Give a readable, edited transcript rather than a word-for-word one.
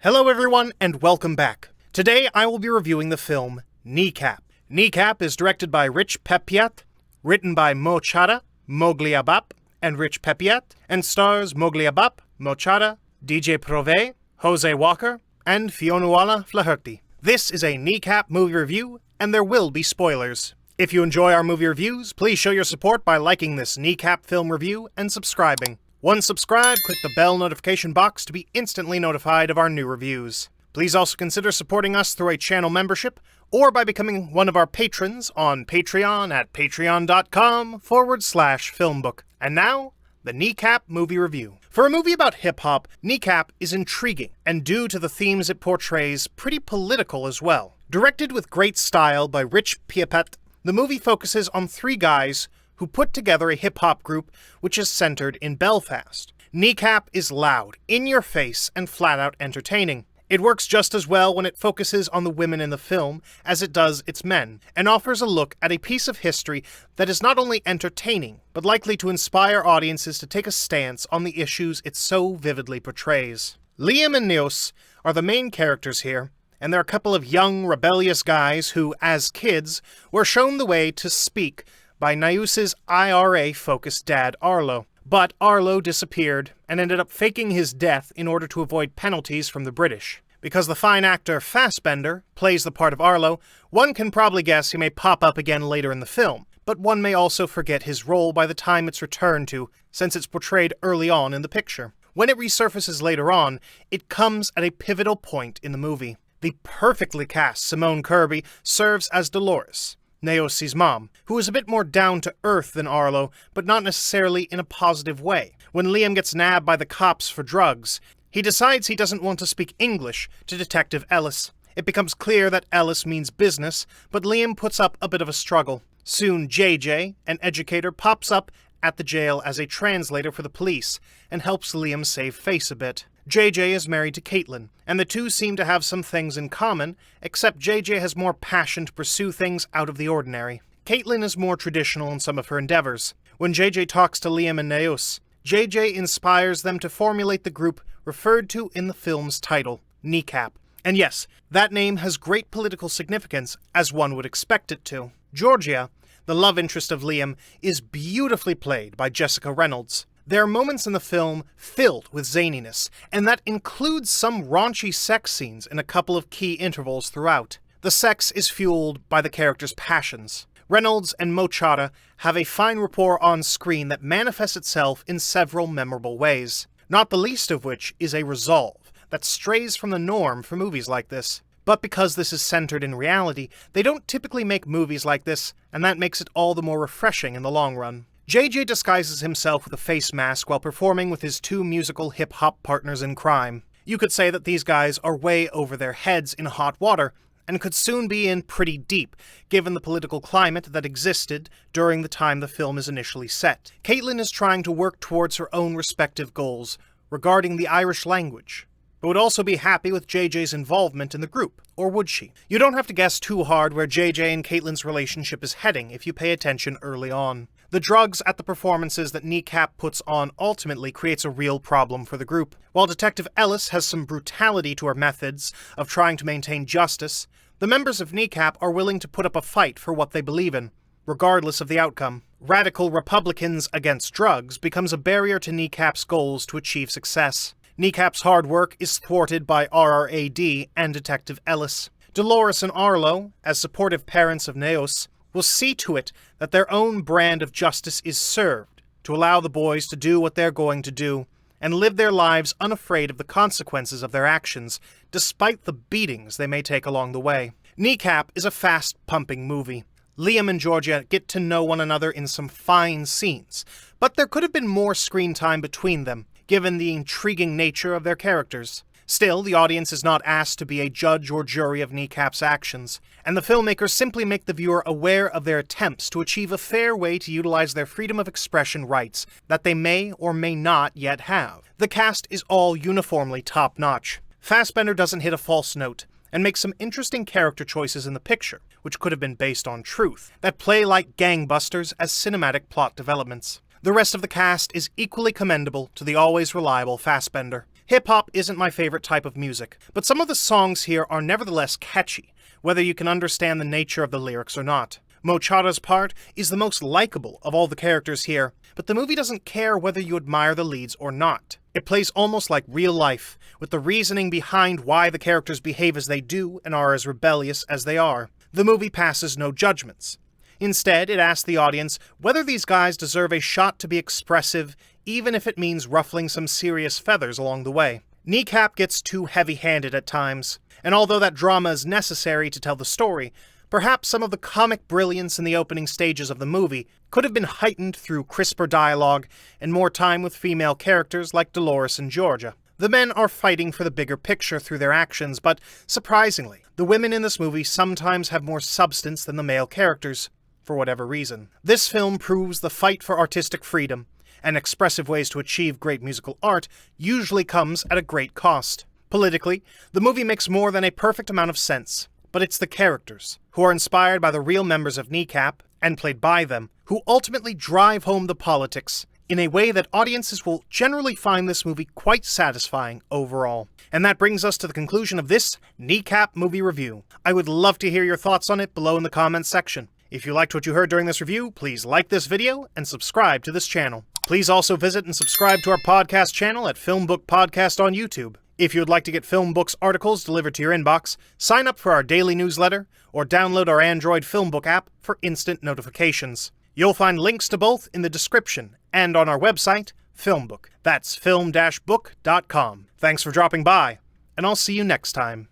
Hello everyone, and welcome back. Today I will be reviewing the film Kneecap. Kneecap is directed by Rich Pepiat, written by Chara, Moglai, and Rich Pepiat, and stars Moglai, Chara, DJ Provai, Jose Walker, and Fionnuala Flaherty. This is a Kneecap movie review, and there will be spoilers. If you enjoy our movie reviews, please show your support by liking this Kneecap film review and subscribing. Once subscribed, click the bell notification box to be instantly notified of our new reviews. Please also consider supporting us through a channel membership or by becoming one of our patrons on Patreon at patreon.com/FilmBook. And now, the Kneecap movie review. For a movie about hip-hop, Kneecap is intriguing, and due to the themes it portrays, pretty political as well. Directed with great style by Rich Pepiat, the movie focuses on three guys who put together a hip-hop group which is centered in Belfast. Kneecap is loud, in-your-face, and flat-out entertaining. It works just as well when it focuses on the women in the film as it does its men, and offers a look at a piece of history that is not only entertaining, but likely to inspire audiences to take a stance on the issues it so vividly portrays. Liam and Neos are the main characters here, and they're a couple of young, rebellious guys who, as kids, were shown the way to speak by Neos's IRA-focused dad, Arlo. But Arlo disappeared and ended up faking his death in order to avoid penalties from the British. Because the fine actor Fassbender plays the part of Arlo, one can probably guess he may pop up again later in the film, but one may also forget his role by the time it's returned to, since it's portrayed early on in the picture. When it resurfaces later on, it comes at a pivotal point in the movie. The perfectly cast Simone Kirby serves as Dolores, Neos's mom, who is a bit more down-to-earth than Arlo, but not necessarily in a positive way. When Liam gets nabbed by the cops for drugs, he decides he doesn't want to speak English to Detective Ellis. It becomes clear that Ellis means business, but Liam puts up a bit of a struggle. Soon JJ, an educator, pops up at the jail as a translator for the police, and helps Liam save face a bit. JJ is married to Caitlin, and the two seem to have some things in common, except JJ has more passion to pursue things out of the ordinary. Caitlin is more traditional in some of her endeavors. When JJ talks to Liam and Neos, JJ inspires them to formulate the group referred to in the film's title, Kneecap. And yes, that name has great political significance, as one would expect it to. Georgia, the love interest of Liam, is beautifully played by Jessica Reynolds. There are moments in the film filled with zaniness, and that includes some raunchy sex scenes in a couple of key intervals throughout. The sex is fueled by the characters' passions. Reynolds and Chara have a fine rapport on screen that manifests itself in several memorable ways, not the least of which is a resolve that strays from the norm for movies like this. But because this is centered in reality, they don't typically make movies like this, and that makes it all the more refreshing in the long run. JJ disguises himself with a face mask while performing with his two musical hip-hop partners in crime. You could say that these guys are way over their heads in hot water, and could soon be in pretty deep, given the political climate that existed during the time the film is initially set. Caitlin is trying to work towards her own respective goals regarding the Irish language, but would also be happy with JJ's involvement in the group, or would she? You don't have to guess too hard where JJ and Caitlin's relationship is heading if you pay attention early on. The drugs at the performances that Kneecap puts on ultimately creates a real problem for the group. While Detective Ellis has some brutality to her methods of trying to maintain justice, the members of Kneecap are willing to put up a fight for what they believe in, regardless of the outcome. Radical Republicans against drugs becomes a barrier to Kneecap's goals to achieve success. Kneecap's hard work is thwarted by RRAD and Detective Ellis. Dolores and Arlo, as supportive parents of Neos, will see to it that their own brand of justice is served to allow the boys to do what they're going to do and live their lives unafraid of the consequences of their actions, despite the beatings they may take along the way. Kneecap is a fast-pumping movie. Liam and Georgia get to know one another in some fine scenes, but there could have been more screen time between them, given the intriguing nature of their characters. Still, the audience is not asked to be a judge or jury of Kneecap's actions, and the filmmakers simply make the viewer aware of their attempts to achieve a fair way to utilize their freedom of expression rights that they may or may not yet have. The cast is all uniformly top-notch. Fassbender doesn't hit a false note, and makes some interesting character choices in the picture, which could have been based on truth, that play like gangbusters as cinematic plot developments. The rest of the cast is equally commendable to the always reliable Fassbender. Hip-hop isn't my favorite type of music, but some of the songs here are nevertheless catchy, whether you can understand the nature of the lyrics or not. Chara's part is the most likable of all the characters here, but the movie doesn't care whether you admire the leads or not. It plays almost like real life, with the reasoning behind why the characters behave as they do and are as rebellious as they are. The movie passes no judgments. Instead, it asks the audience whether these guys deserve a shot to be expressive, even if it means ruffling some serious feathers along the way. Kneecap gets too heavy-handed at times, and although that drama is necessary to tell the story, perhaps some of the comic brilliance in the opening stages of the movie could have been heightened through crisper dialogue and more time with female characters like Dolores and Georgia. The men are fighting for the bigger picture through their actions, but surprisingly, the women in this movie sometimes have more substance than the male characters, for whatever reason. This film proves the fight for artistic freedom and expressive ways to achieve great musical art usually comes at a great cost. Politically, the movie makes more than a perfect amount of sense, but it's the characters, who are inspired by the real members of Kneecap, and played by them, who ultimately drive home the politics in a way that audiences will generally find this movie quite satisfying overall. And that brings us to the conclusion of this Kneecap movie review. I would love to hear your thoughts on it below in the comments section. If you liked what you heard during this review, please like this video and subscribe to this channel. Please also visit and subscribe to our podcast channel at FilmBook Podcast on YouTube. If you would like to get FilmBook's articles delivered to your inbox, sign up for our daily newsletter or download our Android FilmBook app for instant notifications. You'll find links to both in the description and on our website, FilmBook. That's film-book.com. Thanks for dropping by, and I'll see you next time.